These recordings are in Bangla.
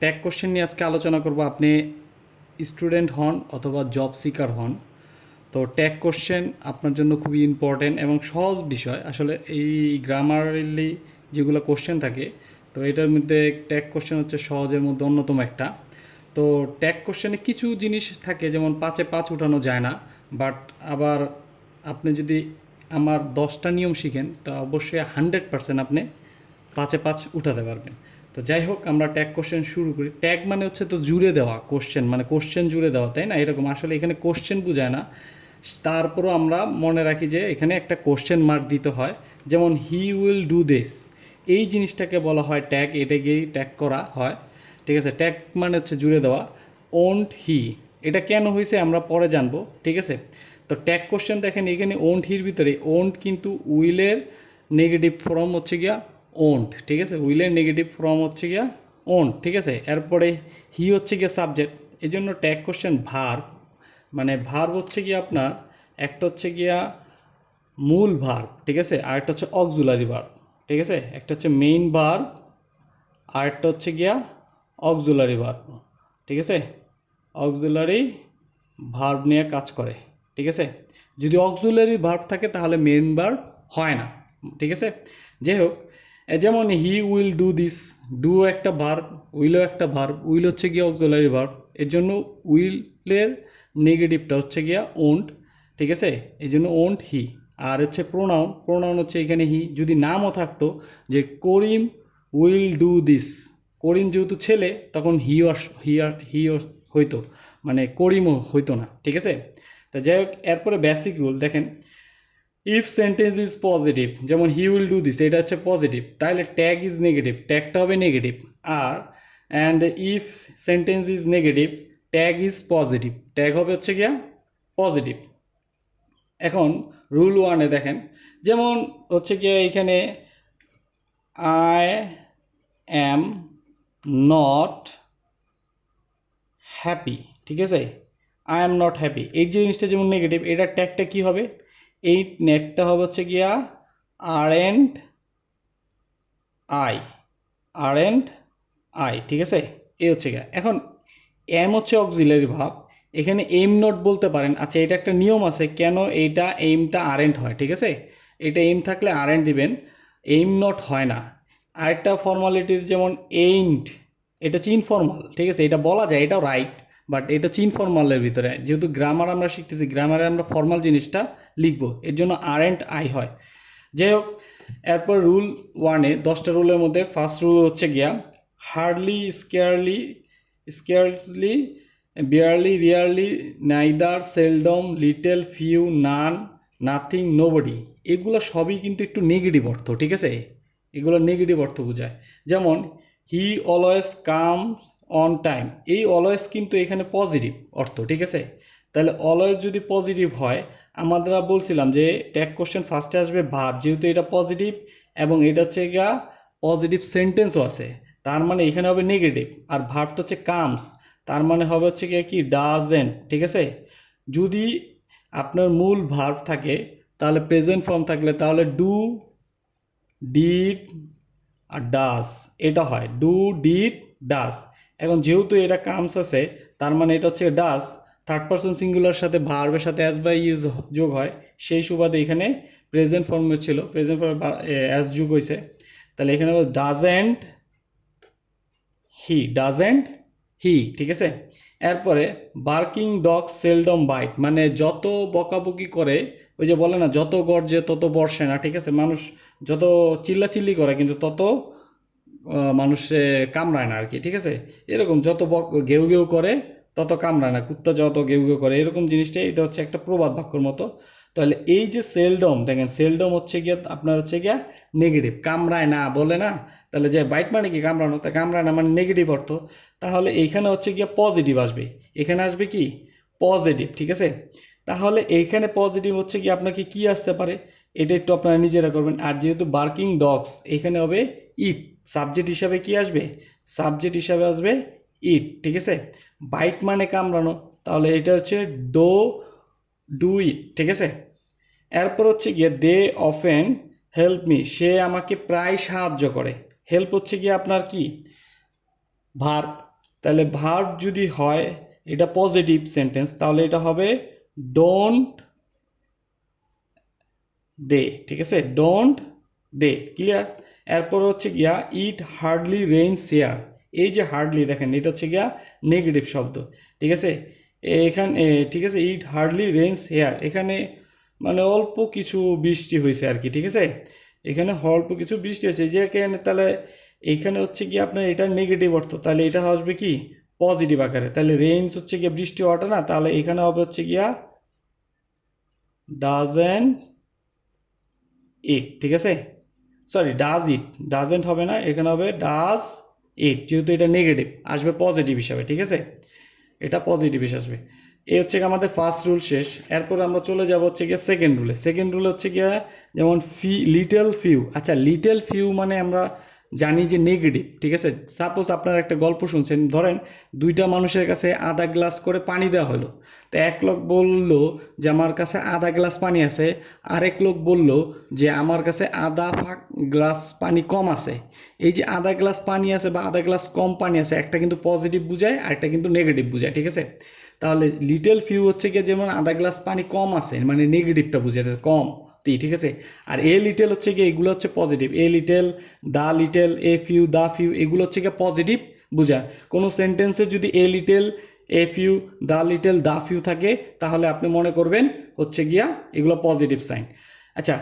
ট্যাগ কোশ্চেন নিয়ে আজকে আলোচনা করব। আপনি স্টুডেন্ট হন অথবা জব সিকার হন, তো ট্যাগ কোশ্চেন আপনার জন্য খুবই ইম্পর্টেন্ট এবং সহজ বিষয়। আসলে এই গ্রামারালি যেগুলো কোশ্চেন থাকে, তো এটার মধ্যে ট্যাগ কোশ্চেন হচ্ছে সহজের মধ্যে অন্যতম একটা। তো ট্যাগ কোশ্চেনে কিছু জিনিস থাকে, যেমন 5-এ 5 উঠানো যায় না, বাট আবার আপনি যদি আমার 10টা নিয়ম শিখেন তো অবশ্যই 100% আপনি 5-এ 5 উঠাতে পারবেন। তো যাই হোক, আমরা ট্যাগ কোশ্চেন শুরু করি। ট্যাগ মানে হচ্ছে তো জুড়ে দেওয়া, কোশ্চেন মানে কোশ্চেন জুড়ে দেওয়া, তাই না? এরকম আসলে এখানে কোশ্চেন বোঝায় না, তারপরও আমরা মনে রাখি যে এখানে একটা কোশ্চেন মার্ক দিতে হয়। যেমন হি উইল ডু দিস, এই জিনিসটাকে বলা হয় ট্যাগ, এটাকেই ট্যাগ করা হয়। ঠিক আছে, ট্যাগ মানে হচ্ছে জুড়ে দেওয়া। ওন্ট হি, এটা কেন হয়েছে আমরা পরে জানবো, ঠিক আছে? তো ট্যাগ কোশ্চেন দেখেন, এখানে ওন্ট হির ভিতরে ওন্ট কিন্তু উইলের নেগেটিভ ফর্ম হচ্ছে গিয়া ওন্ট, ঠিক আছে? উইলের নেগেটিভ ফর্ম হচ্ছে গিয়া ওন্ট, ঠিক আছে? এরপরে হি হচ্ছে গিয়া সাবজেক্ট, এই জন্য ট্যাগ কোশ্চেন ভার্ব, মানে ভার্ব হচ্ছে গিয়া আপনার একটা হচ্ছে গিয়া মূল ভার্ব, ঠিক আছে? আরেকটা হচ্ছে অক্সিলারি ভার্ব, ঠিক আছে? একটা হচ্ছে মেইন ভার্ব, আরেকটা হচ্ছে গিয়া অক্সিলারি ভার্ব, ঠিক আছে? অক্সিলারি ভার্ব নিয়ে কাজ করে, ঠিক আছে? যদি অক্সিলারি ভার্ব থাকে তাহলে মেইন ভার্ব হয় না, ঠিক আছে? যাই হোক, যেমন he will do this, do একটা ভার্ব, উইলও একটা ভার্ব, উইল হচ্ছে গিয়ে অক্সিলারি ভার্ব, এর জন্য উইলের নেগেটিভটা হচ্ছে গিয়া ওন্ট, ঠিক আছে? এই জন্য ওন্ট হি। আর হচ্ছে প্রোনাউন, প্রোনাউন হচ্ছে এখানে হি। যদি নামও থাকতো যে করিম উইল ডু দিস, করিম যেহেতু ছেলে তখন হি হইতো, মানে করিমও হইতো না, ঠিক আছে? তা যাই হোক, এরপরে বেসিক রুল দেখেন। ইফ সেন্টেন্স ইজ পজিটিভ, যেমন হি উইল ডু দিস, এটা হচ্ছে পজিটিভ, তাহলে ট্যাগ ইজ নেগেটিভ, ট্যাগটা হবে নেগেটিভ। আর and if sentence is negative, tag is positive, tag হবে হচ্ছে গিয়া পজিটিভ। এখন রুল ওয়ানে দেখেন, যেমন হচ্ছে গিয়ে এখানে আই অ্যাম নট হ্যাপি, ঠিক আছে? আই এম নট হ্যাপি, এই জিনিসটা যেমন নেগেটিভ, এটার ট্যাগটা কী হবে? এই নেটটা হবে হচ্ছে গিয়া are and I, are and I, ঠিক আছে? এই হচ্ছে গিয়া। এখন এম হচ্ছে অক্সিলারি ভাব, এখানে এম নট বলতে পারেন। আচ্ছা, এটা একটা নিয়ম আছে, কেন এইটা এইমটা আরেন্ট হয়, ঠিক আছে? এটা এম থাকলে আরেন্ট দিবেন, এইম নট হয় না। আরেকটা ফর্মালিটি, যেমন এইন্ট, এটা হচ্ছে ইনফর্মাল, ঠিক আছে? এটা বলা যায়, এটাও রাইট, বাট এটা হচ্ছে ইনফর্মালের ভিতরে। যেহেতু গ্রামার আমরা শিখতেছি, গ্রামারে আমরা ফর্মাল জিনিসটা লিখবো, এর জন্য আরেন্ট আই হয়। যাই হোক, এরপর রুল ওয়ানে 10টা রুলের মধ্যে ফার্স্ট রুল হচ্ছে গিয়া hardly, scarcely, barely, rarely, neither, seldom, little, few, none, nothing, nobody, এগুলো সবই কিন্তু একটু নেগেটিভ অর্থ, ঠিক আছে? এগুলো নেগেটিভ অর্থ বোঝায়। যেমন he always comes on time, এই অলওয়েজ কিন্তু এখানে পজিটিভ অর্থ, ঠিক আছে? তাহলে অলওয়েজ যদি পজিটিভ হয়, আমরা বলছিলাম যে ট্যাগ কোশ্চেন ফার্স্টে আসবে ভার্ব, যেহেতু এটা পজিটিভ এবং এটা হচ্ছে গিয়া পজিটিভ সেন্টেন্সও আছে, তার মানে এখানে হবে নেগেটিভ। আর ভার্বটা হচ্ছে কামস, তার মানে হবে হচ্ছে গিয়ে কি ডাজেন্ট, ঠিক আছে? যদি আপনার মূল ভার্ব থাকে তাহলে প্রেজেন্ট ফর্ম থাকলে তাহলে ডু, ডিড আর ডাস, এটা হয় ডু, ডিড, ডাস। এখন যেহেতু এটা কামস আছে, তার মানে এটা হচ্ছে ডাস, থার্ড পারসন সিঙ্গুলার সাথে ভার্বের সাথে অ্যাজ বাই ইউজ যোগ হয়, সেই সুবাদে এখানে প্রেজেন্ট ফর্মে ছিল, প্রেজেন্ট ফর্মে অ্যাজ যোগ হয়েছে। তাহলে এখানে ডাজেন্ট হি, ডাজেন্ট হি, ঠিক আছে? এরপরে বার্কিং ডগ সেলডম বাইট, মানে যত বকাবকি করে, ওই যে বলে না যত গর্জে তত বর্ষে না, ঠিক আছে? মানুষ যত চিল্লাচিল্লি করে কিন্তু তত মানুষে কামড়ায় না আর কি, ঠিক আছে? এরকম যত ঘেউ ঘেউ করে তত কামড়ায় না, কুত্তা যত ঘেউ ঘেউ করে, এরকম জিনিসটাই, এটা হচ্ছে একটা প্রবাদ বাক্যর মতো। তাহলে এই যে সেলডম, দেখেন সেলডম হচ্ছে গিয়ে আপনার হচ্ছে গিয়া নেগেটিভ, কামড়ায় না বলে না, তাহলে যে বাইট মানে কি কামড়ানো, তা কামড়ায় না মানে নেগেটিভ অর্থ। তাহলে এইখানে হচ্ছে গিয়া পজিটিভ আসবে, এখানে আসবে কি পজিটিভ, ঠিক আছে? তাহলে এইখানে পজিটিভ হচ্ছে কি আপনাকে কি আসতে পারে, এটা একটু আপনারা নিজেরা করবেন। আর যেহেতু বার্কিং ডগস, এখানে হবে ইট, সাবজেক্ট হিসাবে কি আসবে? সাবজেক্ট হিসাবে আসবে ইট, ঠিক আছে? বাইট মানে কামড়ানো, তাহলে এটা হচ্ছে ডো, ডু ইট, ঠিক আছে? এরপর হচ্ছে গিয়ে দে অফেন হেল্প মি, সে আমাকে প্রায় সাহায্য করে। হেল্প হচ্ছে গিয়ে আপনার কি ভার্ব, তাহলে ভার্ব যদি হয় এটা পজিটিভ সেন্টেন্স, তাহলে এটা হবে ডোন্ট দে, ঠিক আছে, ডোন্ট দে, ক্লিয়ার। এরপর হচ্ছে গিয়া ইট হার্ডলি রেইনস হিয়ার। এই যে হার্ডলি দেখেন এটা হচ্ছে গিয়া নেগেটিভ শব্দ, ঠিক আছে। এখানে ঠিক আছে, ইট হার্ডলি রেইনস হিয়ার, এখানে মানে অল্প কিছু বৃষ্টি হয়েছে আর কি, ঠিক আছে। এখানে অল্প কিছু বৃষ্টি হয়েছে যে এখানে, তাহলে এইখানে হচ্ছে কি আপনার এটা নেগেটিভ অর্থ, তাহলে এটা আসবে কি পজিটিভ আকারে। তাহলে রেইনস হচ্ছে গিয়া বৃষ্টি হওয়াটা না, তাহলে এখানে হবে হচ্ছে গিয়া ডাজেন্ট ইট, ঠিক আছে। সরি, ডাজ ইট, ডাজেন্ট হবে না, এখানে হবে ডাজ ইট, যেহেতু এটা নেগেটিভ আসবে পজিটিভ হিসাবে, ঠিক আছে, এটা পজিটিভ হিসেবে আসবে। এই হচ্ছে গিয়ে আমাদের ফার্স্ট রুল শেষ। এরপর আমরা চলে যাব হচ্ছে গিয়ে সেকেন্ড রুলে। সেকেন্ড রুল হচ্ছে গিয়ে যেমন লিটল ফিউ। আচ্ছা, লিটল ফিউ মানে আমরা জানি যে নেগেটিভ, ঠিক আছে। সাপোজ আপনারা একটা গল্প শুনছেন, ধরেন দুইটা মানুষের কাছে আধা গ্লাস করে পানি দেওয়া হলো, তো এক লোক বলল যে আমার কাছে আধা গ্লাস পানি আছে, আরেক লোক বলল যে আমার কাছে আধা গ্লাস পানি কম আছে। এই যে আধা গ্লাস পানি আছে বা আধা গ্লাস কম পানি আছে, একটা কিন্তু পজিটিভ বোঝায় আর একটা কিন্তু নেগেটিভ বোঝায়, ঠিক আছে। তাহলে লিটল ফিউ হচ্ছে গিয়ে যেমন আধা গ্লাস পানি কম আছে মানে নেগেটিভটা বুঝাইতেছে কম, ঠিক আছে। আর এ লিটেল হচ্ছে গিয়ে এগুলো হচ্ছে positive, a little, the little, a few, the few, এগুলো হচ্ছে গিয়ে পজিটিভ বোঝায়। কোনো সেন্টেন্সে যদি a little, a few, the little, the few থাকে, তাহলে আপনি মনে করবেন হচ্ছে গিয়া এগুলো পজিটিভ সাইন। আচ্ছা,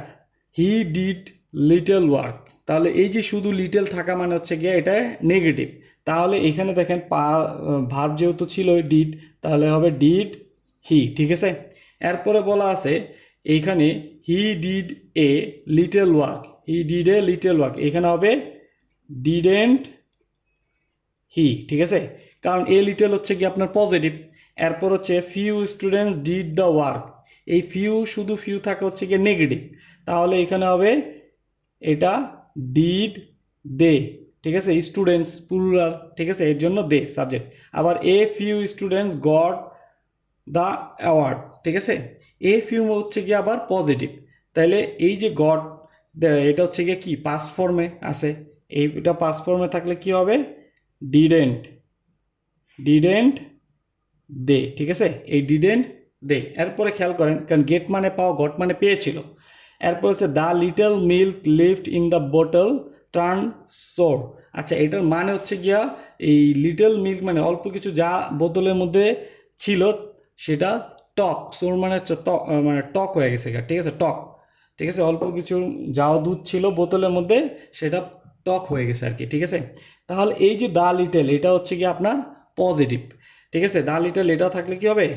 হি ডিড লিটল ওয়ার্ক, তাহলে এই যে শুধু লিটল থাকা মানে হচ্ছে গিয়া এটা নেগেটিভ। তাহলে এখানে দেখেন ভার্ব যেহেতু ছিল ডিড, তাহলে হবে ডিড হি, ঠিক আছে। এরপরে বলা আছে এইখানে he did a little work, he did a little work, এখানে হবে ডিডেন্ট হি, ঠিক আছে, কারণ এ লিটল হচ্ছে কি আপনার পজিটিভ। এরপর হচ্ছে few students did the work, এই ফিউ শুধু ফিউ থাকে হচ্ছে গিয়ে নেগেটিভ, তাহলে এখানে হবে এটা ডিড দে, ঠিক আছে, স্টুডেন্টস প্লুরাল, ঠিক আছে, এর জন্য দে সাবজেক্ট। আবার a few students got the award, ঠিক আছে, এ ফিউ হচ্ছে গিয়ে আবার পজিটিভ। তাহলে এই যে গট, এটা হচ্ছে গিয়ে কি পাস্ট ফর্মে আছে, এইটা পাস্ট ফর্মে থাকলে কি হবে ডিডেন্ট, ডিডেন্ট দে, ঠিক আছে, এই ডিডেন্ট দে। এরপরে খেয়াল করেন, কারণ গেট মানে পাওয়া, গট মানে পেয়েছিল। এরপর হচ্ছে the little milk left in the bottle turn sour. আচ্ছা, এটার মানে হচ্ছে গিয়া এই লিটল মিল্ক মানে অল্প কিছু যা বোতলের মধ্যে ছিল সেটা টক, সোর মানে হচ্ছে টক, মানে টক হয়ে গেছে, ঠিক আছে, টক, ঠিক আছে, অল্প কিছু যাও দুধ ছিল বোতলের মধ্যে সেটা টক হয়ে গেছে আর কি, ঠিক আছে। তাহলে এই যে দা লিটল এটা হচ্ছে কি আপনার পজিটিভ, ঠিক আছে, দা লিটল এটা থাকলে কি হবে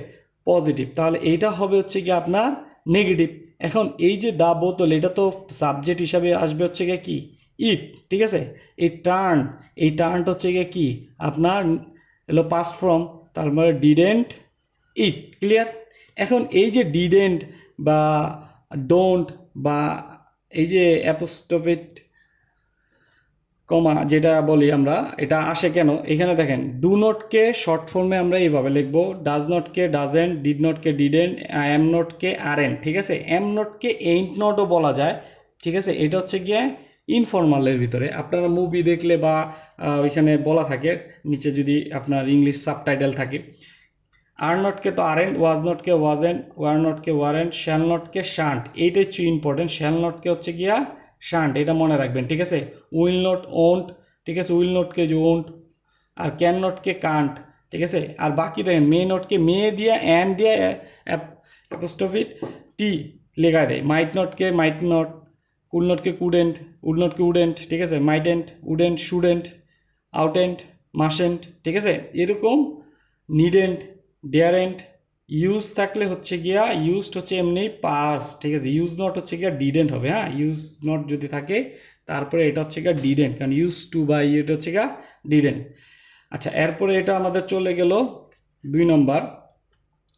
পজিটিভ, তাহলে এইটা হবে হচ্ছে কি আপনার নেগেটিভ। এখন এই যে দা বোতল এটা তো সাবজেক্ট হিসাবে আসবে হচ্ছে গিয়ে কি ইট, ঠিক আছে। এই টার্ন, এই টার্নটা হচ্ছে গিয়ে কি আপনার হলো পাস্ট ফর্ম, তার মানে ডিডেন্ট ইট, ক্লিয়ার। এখন এই যে ডিডেন্ট বা ডোন্ট বা এই যে অ্যাপোস্ট্রোফিট কমা যেটা বলি আমরা, এটা আসে কেন, এখানে দেখেন ডু নটকে শর্ট ফর্মে আমরা এইভাবে লিখবো, ডাজ নটকে ডাজেন্ট, ডিড নটকে ডিডেন্ট, এম নটকে আরএন, ঠিক আছে, এম নটকে এইন্ট নটও বলা যায়, ঠিক আছে। এটা হচ্ছে গিয়ে ইনফর্মালের ভিতরে আপনারা মুভি দেখলে বা ওইখানে বলা থাকে নিচে যদি আপনার ইংলিশ সাবটাইটেল থাকে, আর নটকে তো আরেন্ট, ওয়াজ নটকে ওয়াজেন্ট, ওয়ার নটকে ওয়ারেন্ট, শ্যাল নটকে শান্ট, এইটা হচ্ছে ইম্পর্টেন্ট, শ্যাল নটকে হচ্ছে গিয়া শান্ট, এটা মনে রাখবেন, ঠিক আছে। উইল নট ওন্ট, ঠিক আছে, উইল নটকে যে ওন্ট, আর ক্যান নটকে কান্ট, ঠিক আছে। আর বাকি দেখেন মে নটকে মে দিয়া অ্যান্ড দিয়া অ্যাপোস্ট্রফি টি লেখা দেয়, মাইট নটকে মাইট নট, কুল নটকে কুডেন্ট, উড নটকে উডেন্ট, ঠিক আছে, mightn't, wouldn't, shouldn't, oughtn't, mustn't, ঠিক আছে, এরকম নিডেন্ট, ডেয়ারেন্ট, ইউজ থাকলে হচ্ছে গিয়া ইউজড হচ্ছে এমনি পাস, ঠিক আছে, ইউজ নট হচ্ছে গিয়া ডিডেন্ট হবে, হ্যাঁ, ইউজ নট যদি থাকে তারপরে এটা হচ্ছে গিয়া ডিডেন্ট, কারণ ইউজ টু বা এটা হচ্ছে গিয়া ডিডেন্ট। আচ্ছা, এরপরে এটা আমাদের চলে গেল 2 নম্বর।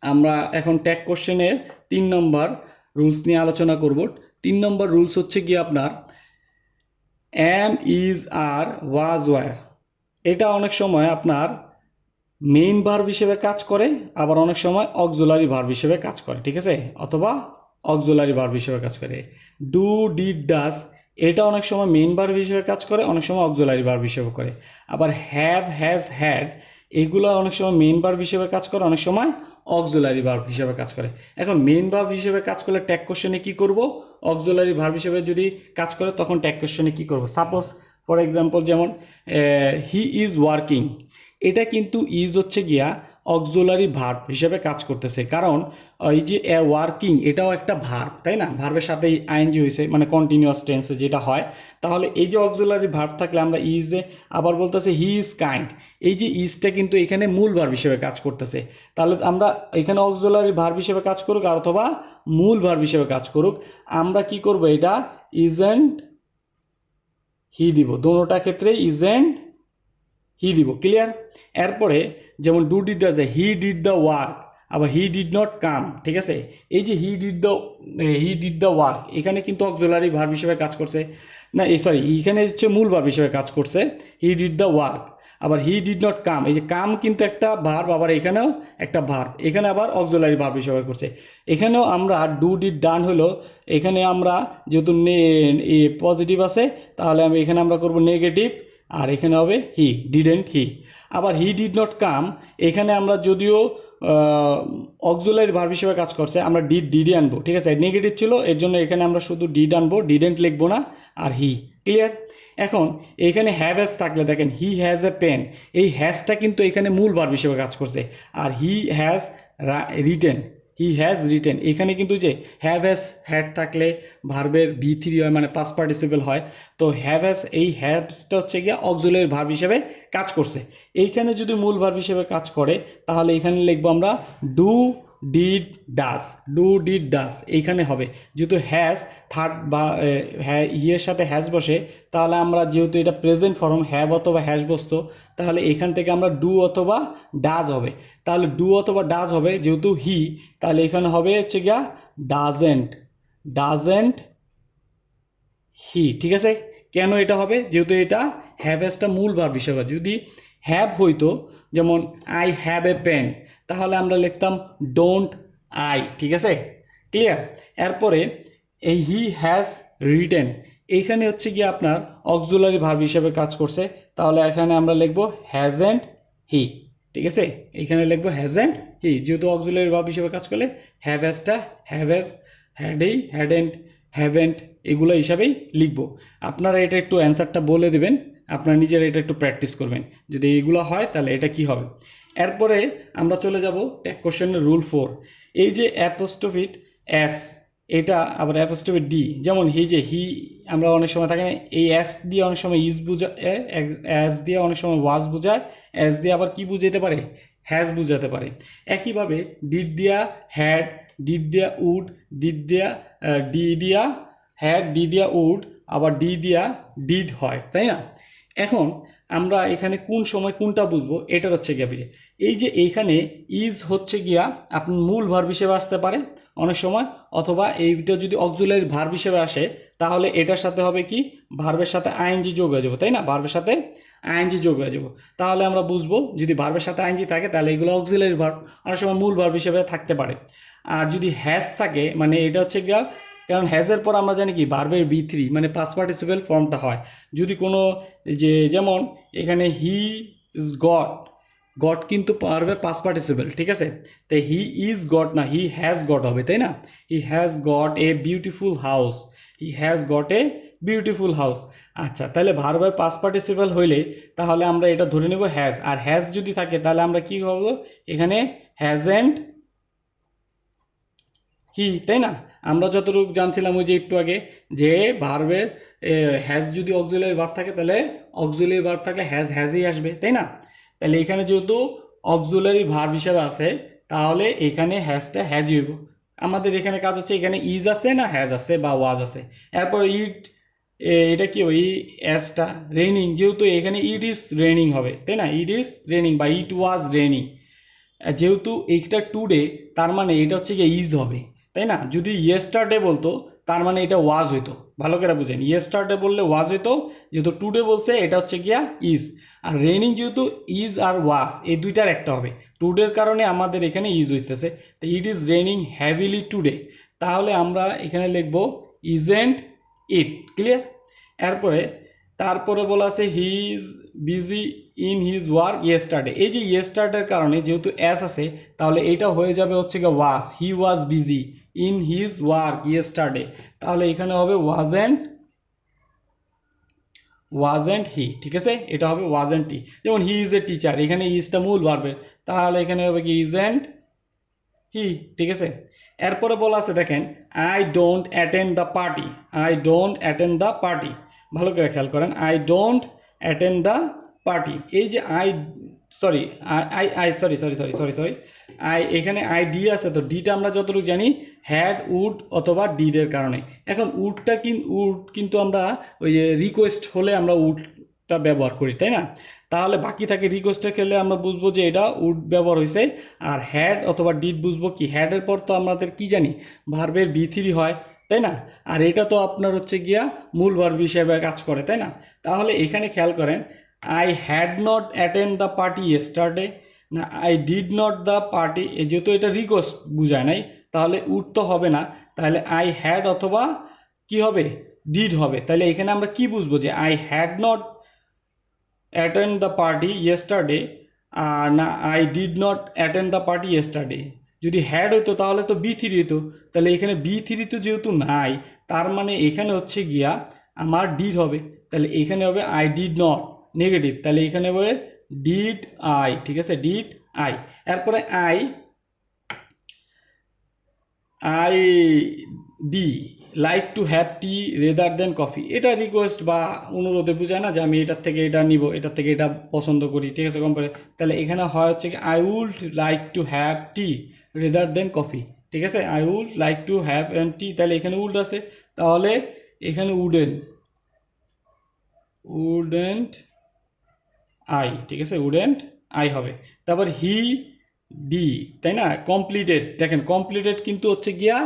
আমরা এখন ট্যাগ কোশ্চেনের 3 নম্বর রুলস নিয়ে আলোচনা করব। 3 নম্বর রুলস হচ্ছে গিয়ে আপনার অ্যাম, ইজ, আর, ওয়াজ, ওয়ার, এটা অনেক সময় আপনার মেইন ভার্ব হিসেবে কাজ করে, আবার অনেক সময় অক্সিলারি ভার্ব হিসেবে কাজ করে, ঠিক আছে, অথবা অক্সিলারি ভার্ব হিসেবে কাজ করে। ডু, ডিড, ডাজ এটা অনেক সময় মেইন ভার্ব হিসেবে কাজ করে, অনেক সময় অক্সিলারি ভার্ব হিসেবে করে। আবার হ্যাভ, হ্যাজ, হ্যাড এগুলো অনেক সময় মেইন ভার্ব হিসেবে কাজ করে, অনেক সময় অক্সিলারি ভার্ব হিসেবে কাজ করে। এখন মেইন ভার্ব হিসেবে কাজ করলে ট্যাগ কোশ্চেনে কি করব, অক্সিলারি ভার্ব হিসেবে যদি কাজ করে তখন ট্যাগ কোশ্চেনে কি করব। সাপোজ ফর এক্সাম্পল যেমন হি ইজ ওয়ার্কিং, এটা কিন্তু ইজ হচ্ছে গিয়া অক্সিলারি ভার্ব হিসেবে কাজ করতেছে, কারণ এই যে ওয়ার্কিং এটাও একটা ভার্ব, তাই না? ভার্বের সাথে আইএনজি হয়েছে, মানে কন্টিনিউয়াস টেন্সে যেটা হয়। তাহলে এই যে অক্সিলারি ভার্ব থাকলে আমরা ইজে আবার বলতেছে হি ইজ কাইন্ড, এই যে ইজটা কিন্তু এখানে মূল ভার্ব হিসেবে কাজ করতেছে। তাহলে আমরা এখানে অক্সিলারি ভার্ব হিসেবে কাজ করুক আর অথবা মূল ভার্ব হিসেবে কাজ করুক, আমরা কি করব, এটা ইজেন্ট হি দিব, দোনোটা ক্ষেত্রে ইজেন্ট হি দিব। ক্লিয়ার? এরপরে যেমন do did does, he did the work, আবার হি ডিড নট কাম। ঠিক আছে, এই যে হি ডিড দ্য ওয়ার্ক এখানে কিন্তু অক্সিলারি ভার্ব হিসেবে কাজ করছে না, সরি এখানে হচ্ছে মূল ভার্ব হিসেবে কাজ করছে, হি ডিড দ্য ওয়ার্ক। আবার হি ডিড নট কাম, এই যে কাম কিন্তু একটা ভার্ব, আবার এখানেও একটা ভার্ব, এখানে আবার অক্সিলারি ভার্ব হিসেবে করছে। এখানেও আমরা ডু ডিড ডান হলো, এখানে আমরা যেহেতু পজিটিভ আছে তাহলে এখানে আমরা করব নেগেটিভ, আর এখানে হবে হি, ডিডেন্ট হি। আবার হি ডিড নট কাম, এখানে আমরা যদিও অক্সিলারি ভার্ব হিসেবে কাজ করছে, আমরা ডিডই আনবো। ঠিক আছে, নেগেটিভ ছিল এর জন্য এখানে আমরা শুধু ডিড আনবো, ডিডেন্ট লিখবো না, আর হি। ক্লিয়ার? এখন এখানে হ্যাভ হ্যাজ থাকলে দেখেন হি হ্যাজ এ পেন, এই হ্যাজটা কিন্তু এখানে মূল ভার্ব হিসেবে কাজ করছে। আর he has written, he has written, এখানে কিন্তু যে হ্যাভ হ্যাজ হ্যাড থাকলে ভার্বের V3 হয়, মানে পাস্ট পার্টিসিপল হয়। তো হ্যাভ হ্যাজ, এই হ্যাভসটা হচ্ছে গিয়ে অক্সিলারি ভার্ব হিসেবে কাজ করছে। এইখানে যদি মূল ভার্ব হিসেবে কাজ করে তাহলে এখানে লিখবো আমরা do did does, do did does এইখানে হবে। যেহেতু হ্যাজ থার্ড বা ইয়ের সাথে হ্যাজ বসে, তাহলে আমরা যেহেতু এটা প্রেজেন্ট ফর্ম হ্যাভ অথবা হ্যাজ বসতো, তাহলে এখান থেকে আমরা ডু অথবা ডাজ হবে। তাহলে ডু অথবা ডাজ হবে, যেহেতু হি, তাহলে এখানে হবে হচ্ছে গিয়া ডাজেন্ট, ডাজেন্ট হি। ঠিক আছে, কেন এটা হবে, যেহেতু এটা হ্যাভ হ্যাজটা মূল ভার্ব হিসেবে। যদি হ্যাভ হইতো যেমন আই হ্যাভ এ পেন, তাহলে আমরা লিখতাম ডোন্ট আই। ঠিক আছে, ক্লিয়ার? এরপরে এই হি হ্যাজ রিটেন, এইখানে হচ্ছে গিয়ে আপনার অক্সিলারি ভার্ব হিসেবে কাজ করছে, তাহলে এখানে আমরা লিখবো হ্যাজেন্ট হি। ঠিক আছে, এখানে লিখবো হ্যাজেন্ট হি, যেহেতু অক্সিলারি ভার্ব হিসেবে কাজ করলে হ্যাভ হ্যাজটা হ্যাভ হ্যাজ, হ্যাডেই, হ্যাডেন্ট, হ্যাভেন্ট এগুলো হিসাবেই লিখবো। আপনারা এটা একটু অ্যান্সারটা বলে দেবেন, আপনারা নিজেরা এটা একটু প্র্যাকটিস করবেন, যদি এইগুলো হয় তাহলে এটা কি হবে। এরপরে আমরা চলে যাব ট্যাগ কোশ্চেনের রুল 4। এই যে অ্যাপোস্ট্রোফিট এস, এটা আবার অ্যাপোস্ট্রোফিট ডি, যেমন হি, যে হি আমরা অনেক সময় থাকে না, এই এস দিয়ে অনেক সময় ইজ বুঝায়, এস দিয়ে অনেক সময় ওয়াজ বুঝায়, এস দিয়ে আবার কি বুঝাইতে পারে, হ্যাজ বুঝাতে পারে। একইভাবে ডিড দিয়া হ্যাড, ডিড দিয়া উড, ডিড দিয়া ডি দিয়া হ্যাড, ডি দিয়া উড, আবার ডি দিয়া ডিড হয়, তাই না? এখন আমরা এখানে কোন সময় কোনটা বুঝবো, এটার হচ্ছে গিয়া বিষয়। এই যে এইখানে ইজ হচ্ছে গিয়া আপনার মূল ভার্ব হিসেবে আসতে পারে অনেক সময়, অথবা এইটা যদি অক্সিলারি ভার্ব হিসেবে আসে তাহলে এটার সাথে হবে কি, ভার্বের সাথে আইএনজি যোগ হয়ে যাবো, তাই না? ভার্বের সাথে আইএনজি যোগ হয়ে যাবো, তাহলে আমরা বুঝবো যদি ভার্বের সাথে আইএনজি থাকে তাহলে এগুলো অক্সিলারি ভার্ব, অনেক সময় মূল ভার্ব হিসেবে থাকতে পারে। আর যদি হ্যাজ থাকে, মানে এটা হচ্ছে গিয়া, কারণ হ্যাজের পর আমরা জানি কি ভার্বের V3 মানে পাস্ট পার্টিসিপল ফর্মটা হয়। যদি কোনো যে যেমন এখানে হি ইজ গট, গট কিন্তু ভার্বের পাস্ট পার্টিসিপল, ঠিক আছে? তো হি ইজ গট না, হি হ্যাজ গট হবে, তাই না? He has got a beautiful house, he has got a beautiful house. আচ্ছা, তাহলে ভার্বের পাস্ট পার্টিসিপল হইলে তাহলে আমরা এটা ধরে নেব হ্যাজ, আর হ্যাজ যদি থাকে তাহলে আমরা কি করব, এখানে হ্যাজেন্ট হি, তাই না? আমরা যতটুকু জানছিলাম ওই যে একটু আগে, যে ভার্বের হ্যাজ যদি অক্সিলারি ভার্ব থাকে তাহলে অক্সিলারি ভার্ব থাকলে হ্যাজ হ্যাজই আসবে, তাই না? তাহলে এখানে যেহেতু অক্সিলারি ভার্ব হিসেবে আছে তাহলে এখানে হ্যাজটা হ্যাজই হইব। আমাদের এখানে কাজ হচ্ছে এখানে ইজ আছে না হ্যাজ আছে বা ওয়াজ আছে। এরপর ইট, এটা কি হবে, ই এসটা রেইনিং, যেহেতু এখানে ইট ইজ রেইনিং হবে, তাই না? ইট ইজ রেইনিং বা ইট ওয়াজ রেইনিং, যেহেতু এইটা টুডে তার মানে এটা হচ্ছে গিয়ে ইজ হবে, তাই না? যদি ইয়েস্টারডে বলতো তার মানে এটা ওয়াজ হইতো। ভালো করে বুঝেন, ইয়েস্টারডে বললে ওয়াজ হইতো, যেহেতু টুডে বলছে এটা হচ্ছে গিয়া ইজ। আর রেনিং যেহেতু ইজ আর ওয়াজ এই দুইটার একটা হবে, টুডের কারণে আমাদের এখানে ইজ হইতেছে, তো it is raining heavily today, তাহলে আমরা এখানে লিখব ইজেন্ট ইট। ক্লিয়ার? এরপরে তারপরে বলা আছে he is busy in his work yesterday. এই যে ইয়েস্টারডের কারণে যেহেতু অ্যাস আছে তাহলে এটা হয়ে যাবে হচ্ছে গিয়ে was, he was busy in his work yesterday, তাহলে এখানে হবে ওয়াজেন্ট হি, ঠিক আছে, এটা হবে ওয়াজেন্ট হি। যেমন হি ইজ এ টিচার, এখানে ইজটা মূল ভার্বের, তাহলে এখানে হবে কি ইজেন্ট হি, ঠিক আছে। এরপরে বলা আছে দেখেন I don't attend the party, I don't attend the party, ভালো করে খেয়াল করেন, I don't attend the party. এই যে I sorry I I sorry sorry sorry sorry sorry I, এখানে আই ডি আছে, তো ডিটা আমরা যতটুকু জানি হ্যাড উড অথবা ডিডের কারণে। এখন উড কিন্তু আমরা ওই যে রিকোয়েস্ট হলে আমরা উডটা ব্যবহার করি, তাই না? তাহলে বাকি থাকে রিকোয়েস্টের ক্ষেত্রে আমরা বুঝবো যে এটা উড ব্যবহার হয়েছে। আর হ্যাড অথবা ডিড বুঝবো কি, হ্যাডের পর তো আমাদের কি জানি ভার্বের বি3 হয়, তাই না? আর এটা তো আপনার হচ্ছে গিয়া মূল ভার্ব হিসেবে কাজ করে, তাই না? তাহলে এখানে খেয়াল করেন I had not attend the party yesterday, না I did not the party, যেহেতু এটা রিকোয়েস্ট বুঝায় নাই তাহলে উড তো হবে না, তাহলে আই হ্যাড অথবা কি হবে ডিড হবে। তাহলে এখানে আমরা কি বুঝবো যে I had not attend the party yesterday, আর না I did not attend the party yesterday. যদি হ্যাড হইতো তাহলে তো বি3 হইতো, তাহলে এখানে বি3 তো যেহেতু নাই তার মানে এখানে হচ্ছে গিয়া আমার ডিড হবে, তাহলে এখানে হবে আই ডিড নট নেগেটিভ, তাহলে এখানে হবে ডিড আই, ঠিক আছে, ডিড আই। এরপরে I I D like to have tea rather than coffee, এটা রিকোয়েস্ট বা অনুরোধে বোঝায় না যে আমি এটার থেকে এটা নিব, এটার থেকে এটা পছন্দ করি, ঠিক আছে, কম্পারে। তাহলে এখানে হয় হচ্ছে কি I would like to have tea rather than coffee, ঠিক আছে, I would like to have and tea, তাহলে এখানে উড আছে, তাহলে এখানে উডেন্ট আই, ঠিক আছে, উডেন্ট আই হবে। তারপর হি ডি, তাই না, কমপ্লিটেড, দেখেন কমপ্লিটেড কিন্তু হচ্ছে গিয়া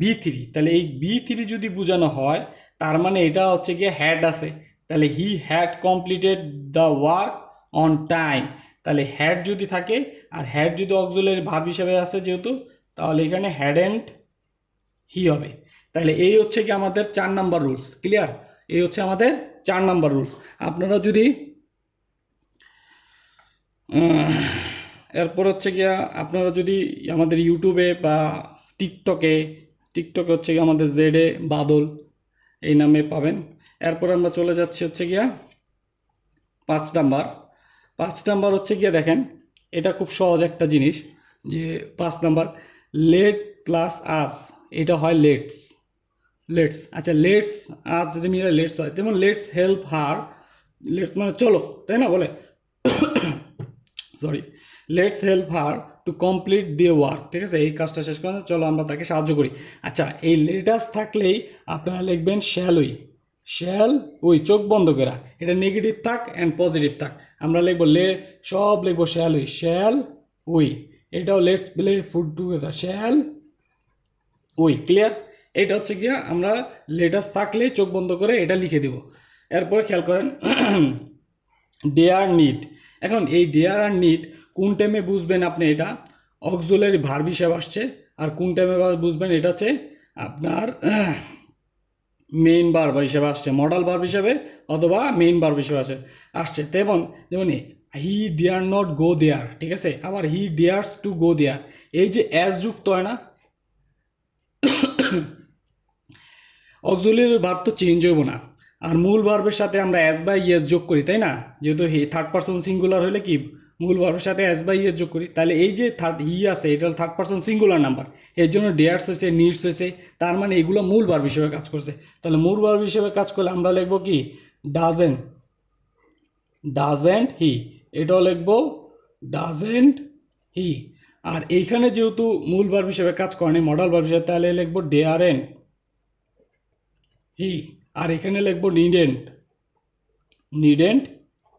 বি3, তাহলে এই বি3 যদি বোঝানো হয় তার মানে এটা হচ্ছে গিয়া হ্যাড আছে, তাহলে he had completed the work on time, তাহলে হ্যাড যদি থাকে আর হ্যাড যদি অক্সিলারি ভার্ব হিসেবে আছে যেহেতু, তাহলে এখানে হ্যাডেন্ট হি হবে। তাহলে এই হচ্ছে কি আমাদের 4 নাম্বার রুলস, ক্লিয়ার? এই হচ্ছে আমাদের 4 নাম্বার রুলস। আপনারা যদি এরপর হচ্ছে গিয়া আপনারা যদি আমাদের ইউটিউবে বা টিকটকে, টিকটকে হচ্ছে গিয়ে আমাদের জেডে বাদল এই নামে পাবেন। এরপর আমরা চলে যাচ্ছি হচ্ছে গিয়া 5 নাম্বার। 5 নাম্বার হচ্ছে গিয়া দেখেন এটা খুব সহজ একটা জিনিস, যে 5 নাম্বার লেট প্লাস আস, এটা হয় লেটস, আচ্ছা লেটস আজ যদি মিলে লেটস হয়, যেমন লেটস হেল্প হার, লেটস মানে চলো, তাই না, বলে sorry let's help her to complete the work, ঠিক আছে, এই কাজটা শেষ করে চলো আমরা তাকে সাহায্য করি। আচ্ছা এই লেটাস থাকলেই আপনারা লিখবেন শ্যাল উই, চোখ বন্ধ করা, এটা নেগেটিভ থাক অ্যান্ড পজিটিভ থাক, আমরা লিখবো সব লিখবো শ্যাল উই, এটাও let's play food together, shall we, clear? এটা হচ্ছে গিয়া আমরা লেটাস থাকলে চোখ বন্ধ করে এটা লিখে দেব। এরপরে খেয়াল করেন ডেয়ার নিড, এখন এই ডেয়ার আর নিড কোন টাইমে বুঝবেন আপনি, এটা অক্সিলারি ভার্ব হিসেবে আসছে, আর কোন টাইমে বুঝবেন এটা হচ্ছে আপনার মেইন ভার্ব হিসেবে আসছে, মডাল ভার্ব হিসেবে অথবা মেইন ভার্ব হিসেবে আসছে। তেমন যেমন হি ডেয়ার নট গো দেয়ার, ঠিক আছে, আবার হি ডেয়ার্স টু গো দেয়ার, এই যে অ্যাজ যুক্ত হয় না, অক্সিলারি ভার্ব তো চেঞ্জ হইব না, আর মূল ভার্বের সাথে আমরা অ্যাজ বা ইয়েস যোগ করি, তাই না, যেহেতু থার্ড পারসন সিঙ্গুলার হলে কি মূল ভার্বের সাথে অ্যাজ বা ইয়েস যোগ করি, তাহলে এই যে হি আছে এটা থার্ড পারসন সিঙ্গুলার নাম্বার, এর জন্য ডেয়ার্স হয়েছে, নিডস হয়েছে, তার মানে এগুলো মূল ভার্ব হিসেবে কাজ করছে। তাহলে মূল ভার্ব হিসেবে কাজ করলে আমরা লিখবো কি ডাজেন্ট হি, এটাও লিখবো ডাজেন্ট হি। আর এইখানে যেহেতু মূল ভার্ব হিসেবে কাজ করেনি মডাল ভার্ব হিসেবে, তাহলে লিখবো ডেয়ারেন্ট হি, আর এখানে লিখবো নিডেন্ট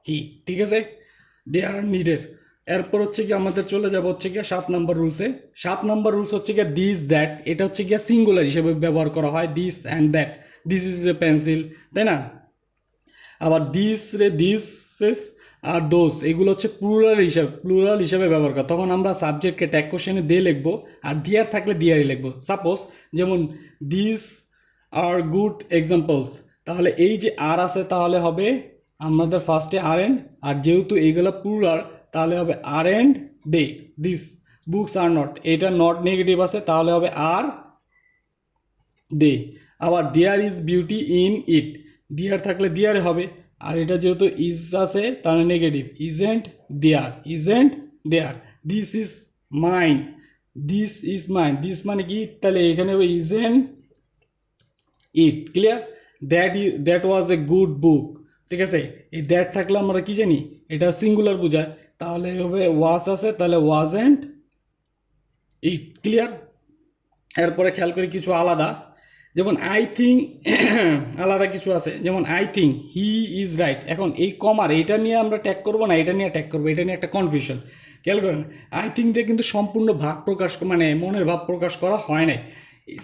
হি, ঠিক আছে, ডেয়ার আর নিডের। এরপর হচ্ছে কি আমাদের চলে যাব হচ্ছে গিয়ে 7 নাম্বার রুলসে। 7 নাম্বার রুলস হচ্ছে গিয়ে দিস দ্যাট, এটা হচ্ছে গিয়ে সিঙ্গুলার হিসেবে ব্যবহার করা হয়, this and that, this is a pencil, তাই না, আবার দিস আর দোজ এগুলো হচ্ছে প্লুরাল হিসেবে ব্যবহার করা, তখন আমরা সাবজেক্টকে ট্যাগ কোশ্চেনে দিয়ে লিখবো, আর দিয়ার থাকলে দিয়ারই লিখবো। সাপোজ যেমন দিস আর গুড এক্সাম্পলস, তাহলে এই যে আর আছে তাহলে হবে আমাদের ফার্স্টে আর এন্ড, আর যেহেতু এইগুলো প্লুরাল তাহলে হবে are and they, this books are not, এটা নট নেগেটিভ আছে তাহলে হবে আর দে। আবার there is beauty in it, there থাকলে দেয়ারে হবে, আর এটা যেহেতু ইজ আছে তাহলে negative, isn't there, isn't there. This is mine, this is mine, this মানে কি, তাহলে এখানে হবে isn't it. Clear? That was a good book, ঠিক আছে। এই দ্যাট থাকলে আমরা কি জানি এটা সিঙ্গুলার বোঝায়, তাহলে হবে ওয়াজ আছে তাহলে ওয়াজেন্ট ইট। ক্লিয়ার? এরপরে খেয়াল করি কিছু আলাদা, যেমন আই থিঙ্ক আলাদা কিছু আছে, যেমন I think he is right. এখন এই কমার এটা নিয়ে আমরা ট্যাগ করবো না এটা নিয়ে ট্যাগ করবো, এটা নিয়ে একটা কনফিউশন। খেয়াল করেন আই থিঙ্ক দিয়ে কিন্তু সম্পূর্ণ ভাব প্রকাশ, মানে মনের ভাব প্রকাশ করা হয় নাই।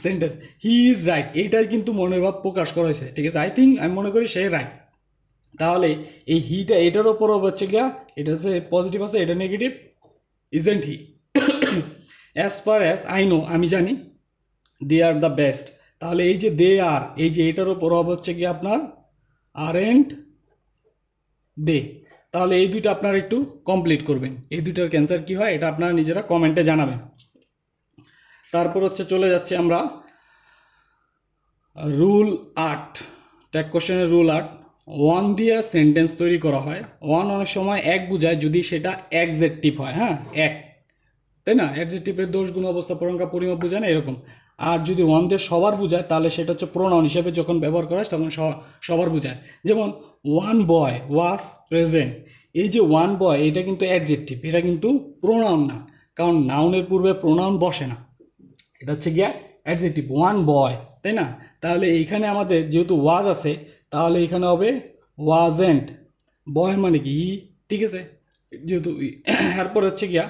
সেন্টেন্স হি ইজ রাইট এইটাই কিন্তু মনের ভাব প্রকাশ করা হয়েছে, ঠিক আছে। আই থিঙ্ক আমি মনে করি সে রাইট, তাহলে এই হিটা এটার ওপর হচ্ছে গিয়া, এটা হচ্ছে পজিটিভ আছে এটা negative, isn't he. As far as I know আমি জানি, দে আর দ্য বেস্ট, তাহলে এই যে দে আর, এই যে এটার ওপর হবে হচ্ছে কি আপনার আর এন্ড দে। তাহলে এই দুইটা আপনারা একটু কমপ্লিট করবেন, এই দুইটার ক্যান্সার কি হয় এটা আপনারা নিজেরা কমেন্টে জানাবেন। তারপর হচ্ছে চলে যাচ্ছে আমরা রুল 8, ট্যাগ কোশ্চেনের রুল 8। ওয়ান দিয়ে সেন্টেন্স তৈরি করা হয়, ওয়ান অনেক সময় এক বোঝায় যদি সেটা অ্যাডজেক্টিভ হয়, হ্যাঁ এক, তাই না, অ্যাডজেক্টিভের দোষ গুণ অবস্থা প্রণাঙ্কা পরিমাপ বোঝায় না এরকম। আর যদি ওয়ান দিয়ে সবার বোঝায় তাহলে সেটা হচ্ছে প্রোনাউন হিসেবে যখন ব্যবহার করা হয় তখন সবার বোঝায়। যেমন ওয়ান বয় ওয়াজ প্রেজেন্ট, এই যে ওয়ান বয় এটা কিন্তু অ্যাডজেক্টিভ, এটা কিন্তু প্রোনাউন না, কারণ নাউনের পূর্বে প্রোনাউন বসে না, এটা হচ্ছে গিয়া অ্যাডজেক্টিভ ওয়ান বয়, তাই না। তাহলে এইখানে আমাদের যেহেতু ওয়াজ আছে তাহলে এখানে হবে ওয়াজেন্ট, বয় মানে কি ঠিক আছে, যেহেতু এরপর হচ্ছে গিয়া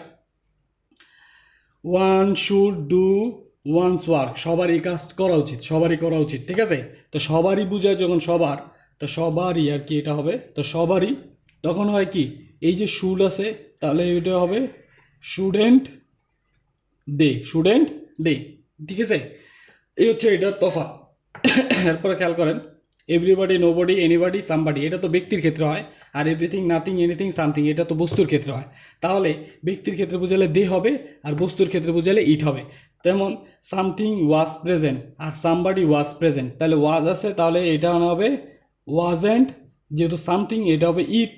one should do once work, সবারই কাজ করা উচিত, সবারই করা উচিত, ঠিক আছে। তো সবারই বোঝায় যখন সবার, তো সবারই আর কি এটা হবে, তো সবারই তখন হয় কি এই যে শুড আছে তাহলে এটা হবে শুডেন্ট দে, শুডেন্ট দে, ঠিক আছে। এই হচ্ছে এটার তফাৎ। এরপরে খেয়াল করেন এভরিবডি নোবডি এনিবডি সামবডি, এটা তো ব্যক্তির ক্ষেত্রে হয়, আর এভরিথিং নাথিং এনিথিং সামথিং এটা তো বস্তুর ক্ষেত্রে হয়। তাহলে ব্যক্তির ক্ষেত্রে বোঝালে দে হবে, আর বস্তুর ক্ষেত্রে বোঝালে ইট হবে। তেমন সামথিং ওয়াজ প্রেজেন্ট আর সামবডি ওয়াজ প্রেজেন্ট, তাহলে ওয়াজ আছে তাহলে এটা হবে ওয়াজেন্ট, যেহেতু সামথিং এটা হবে ইট,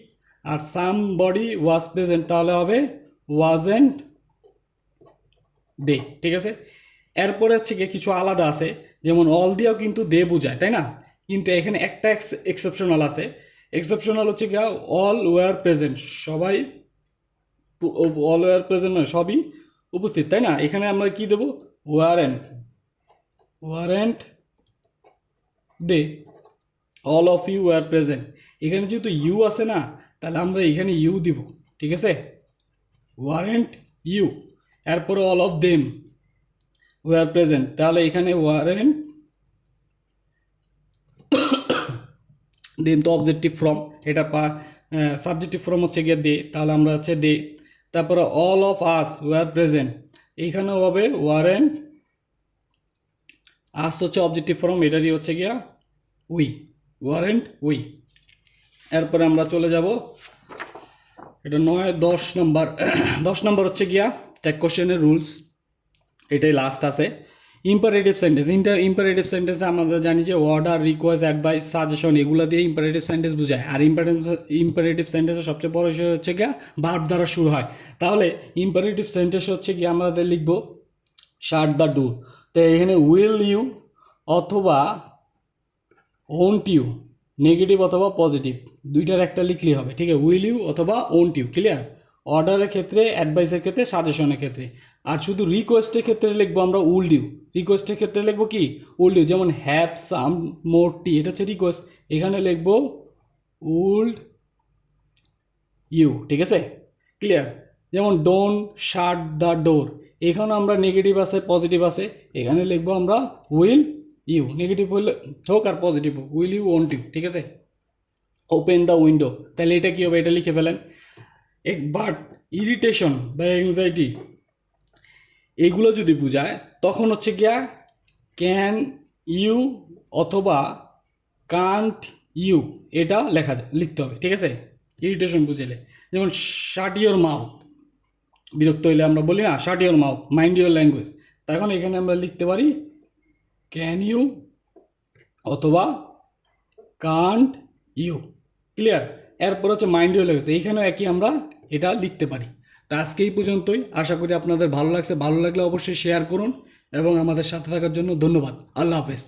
আর সামবডি ওয়াজ প্রেজেন্ট তাহলে হবে ওয়াজেন্ট দে, ঠিক আছে। এরপরে হচ্ছে গিয়ে কিছু আলাদা আছে, যেমন অল দিয়েও কিন্তু দে বোঝায়, তাই না, কিন্তু এখানে একটা এক্সেপশনাল আছে। এক্সেপশনাল হচ্ছে গিয়া অল ওয়ার প্রেজেন্ট, সবাই, অল ওয়ার প্রেজেন্ট মানে সবই উপস্থিত, তাই না। এখানে আমরা কি দেবো weren't, weren't they all of you were present, এখানে যেহেতু ইউ আছে না তাহলে আমরা এখানে ইউ দিব, ঠিক আছে, ওয়ারেন্ট ইউ। এরপরে all of them were present, তাহলে এখানে ওয়ারেন্ট দেন তো অবজেক্টিভ ফর্ম, এটা সাবজেক্টিভ ফর্ম হচ্ছে গিয়ে দে, তাহলে আমরা হচ্ছে দে। তারপরে all of us were present, এইখানেও হবে ওয়ারেন্ট, আস হচ্ছে অবজেক্টিভ ফর্ম, এটারই হচ্ছে গিয়া উই, ওয়ারেন্ট উই। এরপরে আমরা চলে যাব এটা 9-10 নম্বর। 10 নম্বর হচ্ছে গিয়া ট্যাগ কোশ্চেনের রুলস, এটাই লাস্ট আছে। ইম্পারেটিভ সেন্টেন্স, ইম্পারেটিভ সেন্টেন্সে আমরা জানি যে অর্ডার, রিকোয়েস্ট, অ্যাডভাইস, সাজেশন এগুলো দিয়ে ইম্পারেটিভ সেন্টেন্স বোঝায়। আর ইম্পারেটিভ সেন্টেন্সের সবচেয়ে বড় বিষয় হচ্ছে গিয়া ভার্ব দ্বারা শুরু হয়। তাহলে ইম্পারেটিভ সেন্টেন্স হচ্ছে গিয়ে আমাদের লিখব শাট দ্য ডোর, তো এখানে উইল ইউ অথবা ওন্ট ইউ, নেগেটিভ অথবা পজিটিভ দুইটার একটা লিখলেই হবে, ঠিক আছে, উইল ইউ অথবা ওন্ট ইউ। ক্লিয়ার? অর্ডারের ক্ষেত্রে, অ্যাডভাইসের ক্ষেত্রে, সাজেশনের ক্ষেত্রে। আর শুধু রিকোয়েস্টের ক্ষেত্রে লিখবো আমরা উইল ইউ, রিকোয়েস্টের ক্ষেত্রে লিখবো কি উইল ইউ, যেমন হ্যাভ সাম মোর টি এটা হচ্ছে রিকোয়েস্ট, এখানে লিখবো উইল ইউ, ঠিক আছে। ক্লিয়ার? যেমন ডোন্ট শাট দ্য ডোর, এখানে আমরা নেগেটিভ আছে পজিটিভ আছে, এখানে লিখবো আমরা উইল ইউ, নেগেটিভ হলে হোক আর পজিটিভ হোক, উইল ইউ ওন্ট ইউ, ঠিক আছে। ওপেন দ্য উইন্ডো, তাহলে এটা কি হবে, এটা লিখে ফেলেন। বাট ইরিটেশন বা অ্যাংজাইটি এগুলো যদি বোঝায় তখন হচ্ছে গিয়া ক্যান ইউ অথবা কান্ট ইউ এটা লিখতে হবে, ঠিক আছে? ইরিটেশন বুঝাইলে, যেমন শাট ইওর মাউথ, বিরক্ত হইলে আমরা বলি না shut your mouth, mind your language. তখন এখানে আমরা লিখতে পারি ক্যান ইউ অথবা কান্ট ইউ। ক্লিয়ার? এরপর হচ্ছে মাইন্ড ইওর ল্যাঙ্গুয়েজ, এইখানেও একই আমরা এটা লিখতে পারি। তা আজকে এই পর্যন্তই, আশা করি আপনাদের ভালো লাগছে। ভালো লাগলে অবশ্যই শেয়ার করুন এবং আমাদের সাথে থাকার জন্য ধন্যবাদ। আল্লাহ হাফেজ।